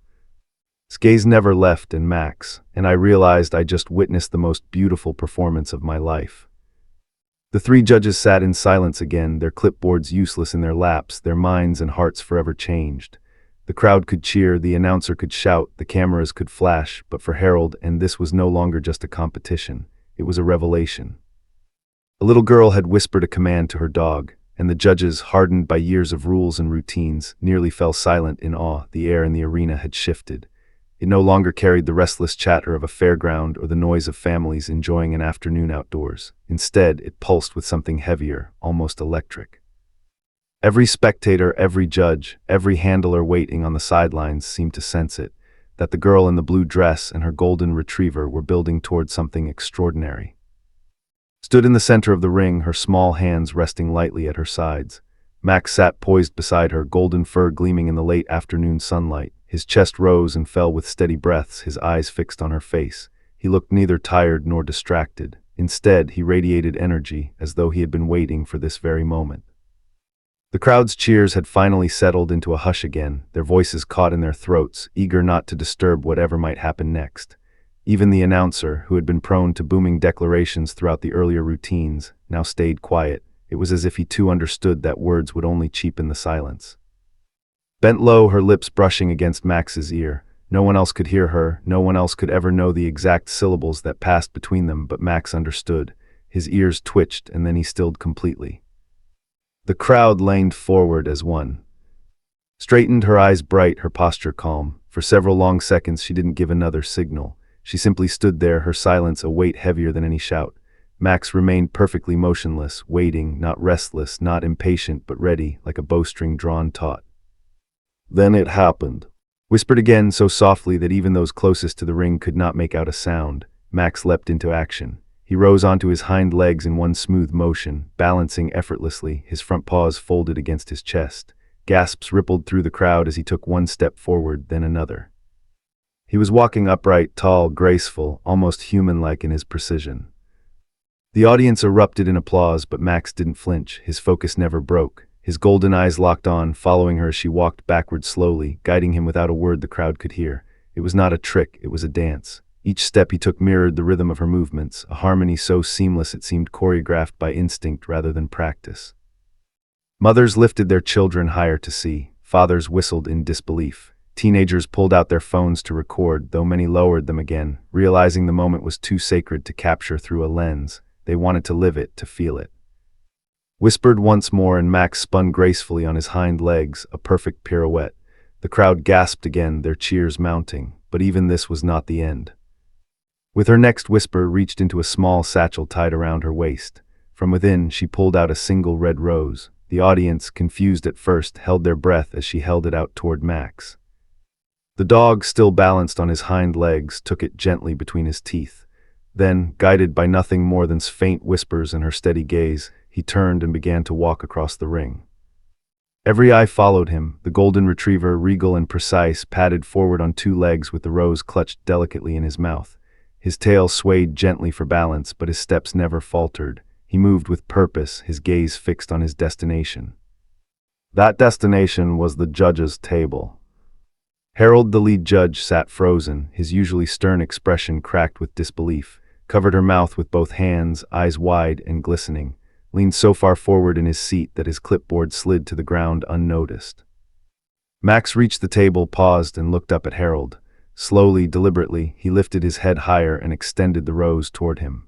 [SPEAKER 1] His gaze never left Max, and I realized I just witnessed the most beautiful performance of my life. The three judges sat in silence again, their clipboards useless in their laps, their minds and hearts forever changed. The crowd could cheer, the announcer could shout, the cameras could flash, but for Harold, and this was no longer just a competition, it was a revelation. A little girl had whispered a command to her dog, and the judges, hardened by years of rules and routines, nearly fell silent in awe. The air in the arena had shifted. It no longer carried the restless chatter of a fairground or the noise of families enjoying an afternoon outdoors. Instead, it pulsed with something heavier, almost electric. Every spectator, every judge, every handler waiting on the sidelines seemed to sense it, that the girl in the blue dress and her golden retriever were building toward something extraordinary. Stood in the center of the ring, her small hands resting lightly at her sides. Max sat poised beside her, golden fur gleaming in the late afternoon sunlight. His chest rose and fell with steady breaths, his eyes fixed on her face. He looked neither tired nor distracted. Instead, he radiated energy, as though he had been waiting for this very moment. The crowd's cheers had finally settled into a hush again, their voices caught in their throats, eager not to disturb whatever might happen next. Even the announcer, who had been prone to booming declarations throughout the earlier routines, now stayed quiet. It was as if he too understood that words would only cheapen the silence. Bent low, her lips brushing against Max's ear. No one else could hear her, no one else could ever know the exact syllables that passed between them, but Max understood. His ears twitched, and then he stilled completely. The crowd leaned forward as one. Straightened, her eyes bright, her posture calm. For several long seconds she didn't give another signal. She simply stood there, her silence a weight heavier than any shout. Max remained perfectly motionless, waiting, not restless, not impatient, but ready, like a bowstring drawn taut. Then it happened. Whispered again, so softly that even those closest to the ring could not make out a sound. Max leapt into action. He rose onto his hind legs in one smooth motion, balancing effortlessly, his front paws folded against his chest. Gasps rippled through the crowd as he took one step forward, then another. He was walking upright, tall, graceful, almost human-like in his precision. The audience erupted in applause, but Max didn't flinch. His focus never broke. His golden eyes locked on, following her as she walked backward slowly, guiding him without a word the crowd could hear. It was not a trick, it was a dance. Each step he took mirrored the rhythm of her movements, a harmony so seamless it seemed choreographed by instinct rather than practice. Mothers lifted their children higher to see. Fathers whistled in disbelief. Teenagers pulled out their phones to record, though many lowered them again, realizing the moment was too sacred to capture through a lens. They wanted to live it, to feel it. Whispered once more, and Max spun gracefully on his hind legs, a perfect pirouette. The crowd gasped again, their cheers mounting, but even this was not the end. With her next whisper reached into a small satchel tied around her waist. From within, she pulled out a single red rose. The audience, confused at first, held their breath as she held it out toward Max. The dog, still balanced on his hind legs, took it gently between his teeth. Then, guided by nothing more than faint whispers and her steady gaze, he turned and began to walk across the ring. Every eye followed him. The golden retriever, regal and precise, padded forward on two legs with the rose clutched delicately in his mouth. His tail swayed gently for balance, but his steps never faltered. He moved with purpose, his gaze fixed on his destination. That destination was the judge's table. Harold, the lead judge, sat frozen, his usually stern expression cracked with disbelief, covered her mouth with both hands, eyes wide and glistening, leaned so far forward in his seat that his clipboard slid to the ground unnoticed. Max reached the table, paused, and looked up at Harold. Slowly, deliberately, he lifted his head higher and extended the rose toward him.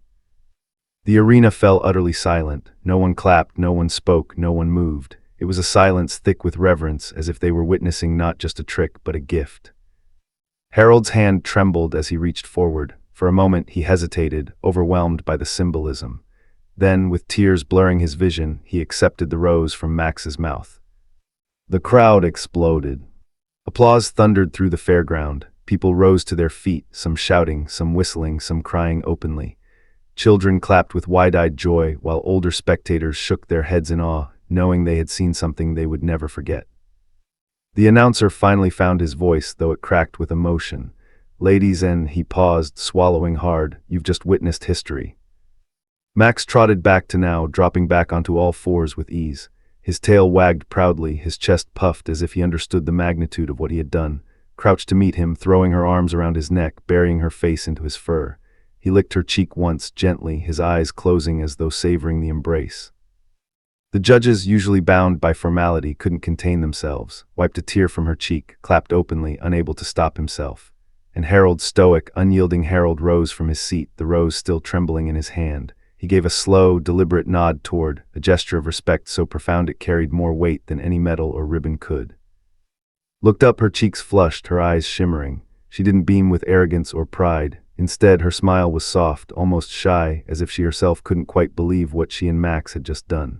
[SPEAKER 1] The arena fell utterly silent. No one clapped, no one spoke, no one moved. It was a silence thick with reverence, as if they were witnessing not just a trick, but a gift. Harold's hand trembled as he reached forward. For a moment he hesitated, overwhelmed by the symbolism. Then, with tears blurring his vision, he accepted the rose from Max's mouth. The crowd exploded. Applause thundered through the fairground. People rose to their feet, some shouting, some whistling, some crying openly. Children clapped with wide-eyed joy, while older spectators shook their heads in awe, knowing they had seen something they would never forget. The announcer finally found his voice, though it cracked with emotion. "Ladies and," he paused, swallowing hard, "you've just witnessed history." Max trotted back to now, dropping back onto all fours with ease. His tail wagged proudly, his chest puffed as if he understood the magnitude of what he had done. Crouched to meet him, throwing her arms around his neck, burying her face into his fur. He licked her cheek once, gently, his eyes closing as though savoring the embrace. The judges, usually bound by formality, couldn't contain themselves, wiped a tear from her cheek, clapped openly, unable to stop himself. And Harold, stoic, unyielding Harold, rose from his seat, the rose still trembling in his hand. He gave a slow, deliberate nod toward, a gesture of respect so profound it carried more weight than any medal or ribbon could. Looked up, her cheeks flushed, her eyes shimmering. She didn't beam with arrogance or pride. Instead, her smile was soft, almost shy, as if she herself couldn't quite believe what she and Max had just done.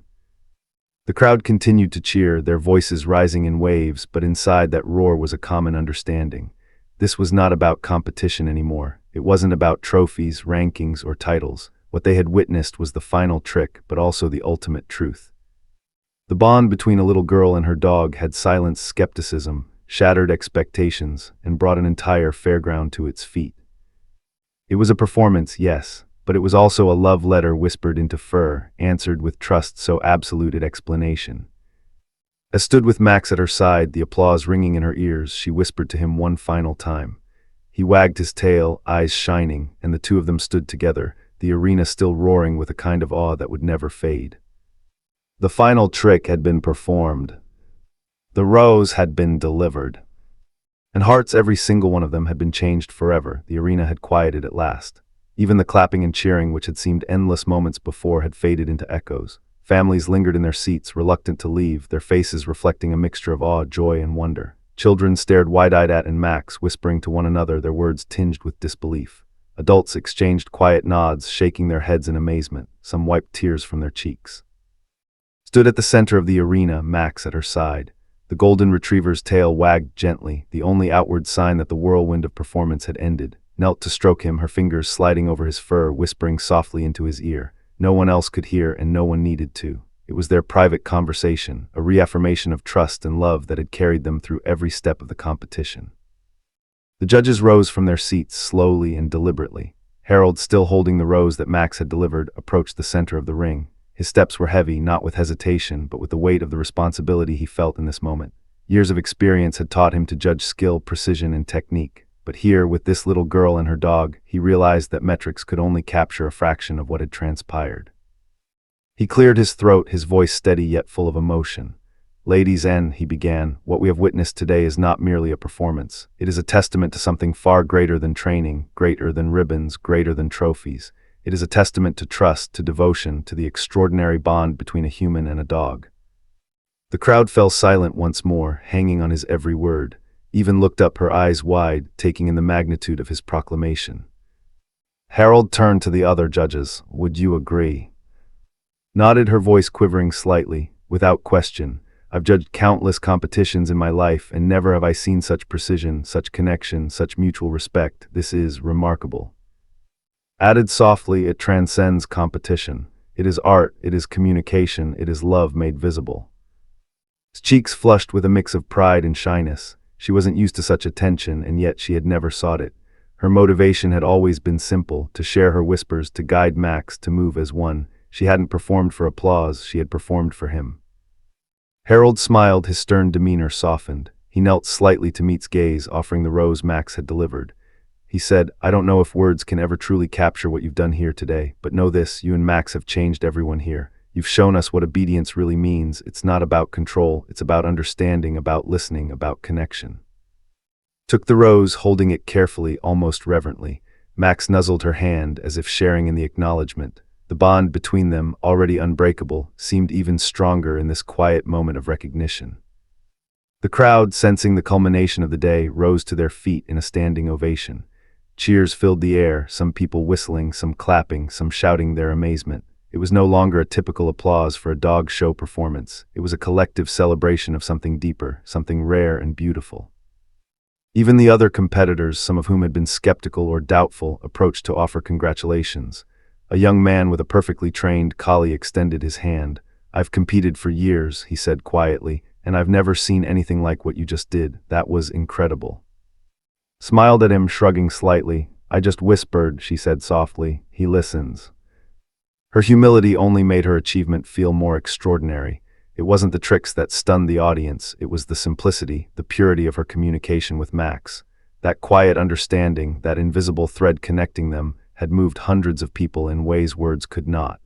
[SPEAKER 1] The crowd continued to cheer, their voices rising in waves, but inside that roar was a common understanding. This was not about competition anymore. It wasn't about trophies, rankings, or titles. What they had witnessed was the final trick, but also the ultimate truth. The bond between a little girl and her dog had silenced skepticism, shattered expectations, and brought an entire fairground to its feet. It was a performance, yes, but it was also a love letter whispered into fur, answered with trust so absolute at explanation. As stood with Max at her side, the applause ringing in her ears, she whispered to him one final time. He wagged his tail, eyes shining, and the two of them stood together, the arena still roaring with a kind of awe that would never fade. The final trick had been performed. The rose had been delivered. And hearts, every single one of them, had been changed forever. The arena had quieted at last. Even the clapping and cheering, which had seemed endless moments before, had faded into echoes. Families lingered in their seats, reluctant to leave, their faces reflecting a mixture of awe, joy, and wonder. Children stared wide-eyed at and Max, whispering to one another, their words tinged with disbelief. Adults exchanged quiet nods, shaking their heads in amazement. Some wiped tears from their cheeks. Stood at the center of the arena, Max at her side. The golden retriever's tail wagged gently, the only outward sign that the whirlwind of performance had ended. Knelt to stroke him, her fingers sliding over his fur, whispering softly into his ear. No one else could hear, and no one needed to. It was their private conversation, a reaffirmation of trust and love that had carried them through every step of the competition. The judges rose from their seats slowly and deliberately. Harold, still holding the rose that Max had delivered, approached the center of the ring. His steps were heavy, not with hesitation, but with the weight of the responsibility he felt in this moment. Years of experience had taught him to judge skill, precision, and technique. But here, with this little girl and her dog, he realized that metrics could only capture a fraction of what had transpired. He cleared his throat, his voice steady yet full of emotion. "Ladies and," he began, "what we have witnessed today is not merely a performance. It is a testament to something far greater than training, greater than ribbons, greater than trophies. It is a testament to trust, to devotion, to the extraordinary bond between a human and a dog." The crowd fell silent once more, hanging on his every word. Eva looked up, her eyes wide, taking in the magnitude of his proclamation. Harold turned to the other judges. "Would you agree?" Nodded, her voice quivering slightly. "Without question. I've judged countless competitions in my life, and never have I seen such precision, such connection, such mutual respect. This is remarkable." Added softly, "It transcends competition. It is art, it is communication, it is love made visible." His cheeks flushed with a mix of pride and shyness. She wasn't used to such attention, and yet she had never sought it. Her motivation had always been simple: to share her whispers, to guide Max, to move as one. She hadn't performed for applause, she had performed for him. Harold smiled, his stern demeanor softened. He knelt slightly to meet gaze, offering the rose Max had delivered. He said, "I don't know if words can ever truly capture what you've done here today, but know this, you and Max have changed everyone here. You've shown us what obedience really means. It's not about control, it's about understanding, about listening, about connection." Took the rose, holding it carefully, almost reverently. Max nuzzled her hand, as if sharing in the acknowledgement. The bond between them, already unbreakable, seemed even stronger in this quiet moment of recognition. The crowd, sensing the culmination of the day, rose to their feet in a standing ovation. Cheers filled the air, some people whistling, some clapping, some shouting their amazement. It was no longer a typical applause for a dog show performance. It was a collective celebration of something deeper, something rare and beautiful. Even the other competitors, some of whom had been skeptical or doubtful, approached to offer congratulations. A young man with a perfectly trained collie extended his hand. "I've competed for years," he said quietly, "and I've never seen anything like what you just did. That was incredible." Smiled at him, shrugging slightly. "I just whispered," she said softly. "He listens." Her humility only made her achievement feel more extraordinary. It wasn't the tricks that stunned the audience, it was the simplicity, the purity of her communication with Max. That quiet understanding, that invisible thread connecting them, had moved hundreds of people in ways words could not.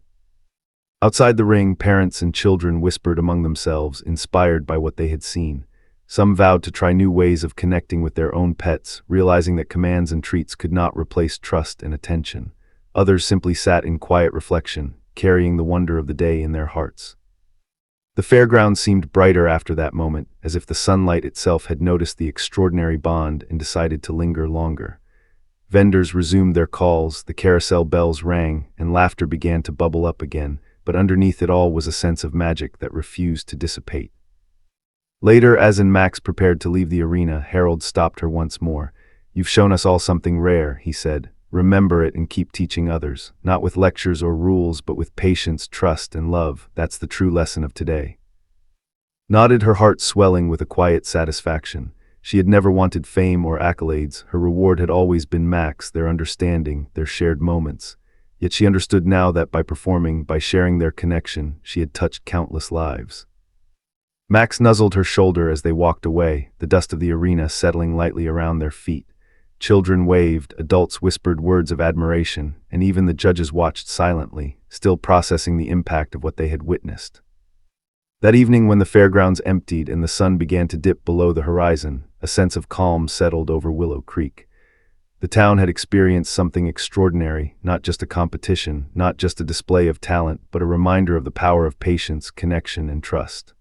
[SPEAKER 1] Outside the ring, parents and children whispered among themselves, inspired by what they had seen. Some vowed to try new ways of connecting with their own pets, realizing that commands and treats could not replace trust and attention. Others simply sat in quiet reflection, carrying the wonder of the day in their hearts. The fairground seemed brighter after that moment, as if the sunlight itself had noticed the extraordinary bond and decided to linger longer. Vendors resumed their calls, the carousel bells rang, and laughter began to bubble up again, but underneath it all was a sense of magic that refused to dissipate. Later, as Max prepared to leave the arena, Harold stopped her once more. "You've shown us all something rare," he said. "Remember it and keep teaching others, not with lectures or rules, but with patience, trust, and love. That's the true lesson of today." Nodded, her heart swelling with a quiet satisfaction. She had never wanted fame or accolades. Her reward had always been Max, their understanding, their shared moments. Yet she understood now that by performing, by sharing their connection, she had touched countless lives. Max nuzzled her shoulder as they walked away, the dust of the arena settling lightly around their feet. Children waved, adults whispered words of admiration, and even the judges watched silently, still processing the impact of what they had witnessed. That evening, when the fairgrounds emptied and the sun began to dip below the horizon, a sense of calm settled over Willow Creek. The town had experienced something extraordinary, not just a competition, not just a display of talent, but a reminder of the power of patience, connection, and trust.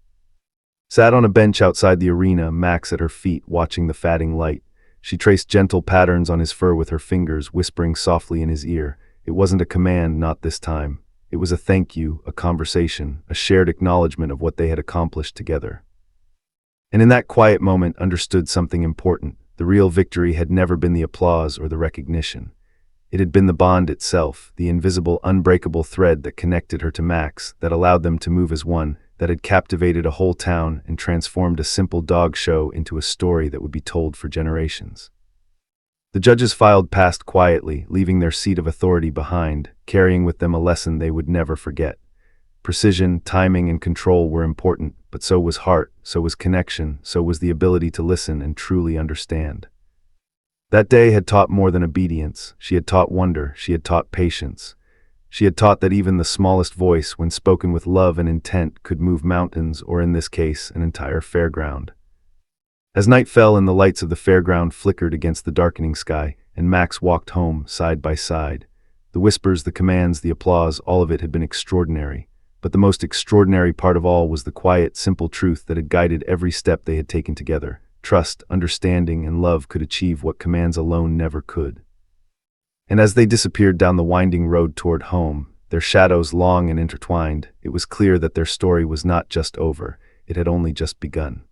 [SPEAKER 1] Sat on a bench outside the arena, Max at her feet, watching the fading light. She traced gentle patterns on his fur with her fingers, whispering softly in his ear. It wasn't a command, not this time. It was a thank you, a conversation, a shared acknowledgement of what they had accomplished together. And in that quiet moment, understood something important. The real victory had never been the applause or the recognition. It had been the bond itself, the invisible, unbreakable thread that connected her to Max, that allowed them to move as one, that had captivated a whole town and transformed a simple dog show into a story that would be told for generations. The judges filed past quietly, leaving their seat of authority behind, carrying with them a lesson they would never forget. Precision, timing, and control were important, but so was heart, so was connection, so was the ability to listen and truly understand. That day had taught more than obedience. She had taught wonder, she had taught patience. She had taught that even the smallest voice, when spoken with love and intent, could move mountains, or in this case, an entire fairground. As night fell and the lights of the fairground flickered against the darkening sky, and Max walked home, side by side. The whispers, the commands, the applause, all of it had been extraordinary. But the most extraordinary part of all was the quiet, simple truth that had guided every step they had taken together. Trust, understanding, and love could achieve what commands alone never could. And as they disappeared down the winding road toward home, their shadows long and intertwined, it was clear that their story was not just over, it had only just begun.